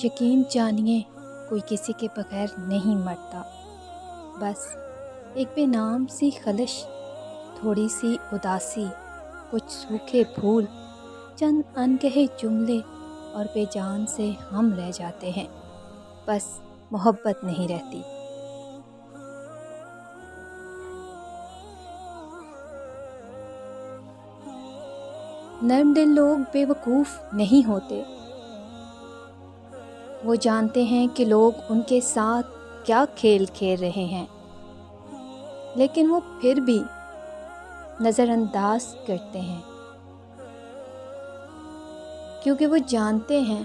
یقین جانیے کوئی کسی کے بغیر نہیں مرتا، بس ایک بے نام سی خلش، تھوڑی سی اداسی، کچھ سوکھے پھول، چند انکہے جملے اور بے جان سے ہم رہ جاتے ہیں، بس محبت نہیں رہتی۔ نرم دل لوگ بے وقوف نہیں ہوتے، وہ جانتے ہیں کہ لوگ ان کے ساتھ کیا کھیل کھیل رہے ہیں، لیکن وہ پھر بھی نظر انداز کرتے ہیں، کیونکہ وہ جانتے ہیں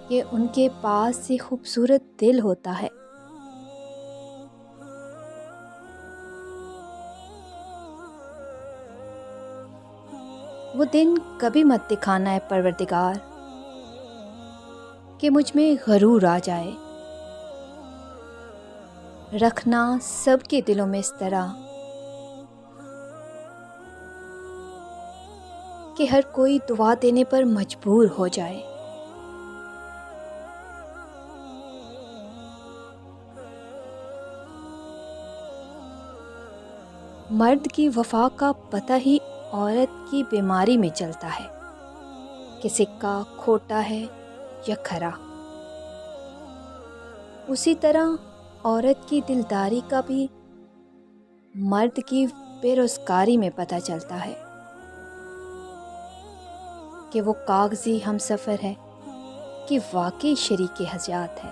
کہ ان کے پاس ایک خوبصورت دل ہوتا ہے۔ وہ دن کبھی مت دکھانا ہے پروردگار کہ مجھ میں غرور آ جائے، رکھنا سب کے دلوں میں اس طرح کہ ہر کوئی دعا دینے پر مجبور ہو جائے۔ مرد کی وفا کا پتہ ہی عورت کی بیماری میں چلتا ہے کہ سکہ کھوٹا ہے یا کھرا۔ اسی طرح عورت کی دلداری کا بھی مرد کی بے روزگاری میں پتہ چلتا ہے کہ وہ کاغذی ہم سفر ہے کہ واقعی شریک حیات ہے۔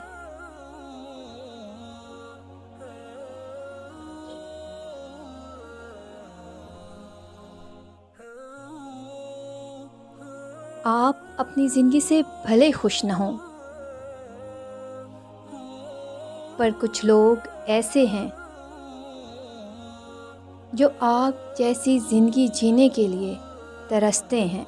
آپ اپنی زندگی سے بھلے خوش نہ ہوں، پر کچھ لوگ ایسے ہیں جو آپ جیسی زندگی جینے کے لیے ترستے ہیں۔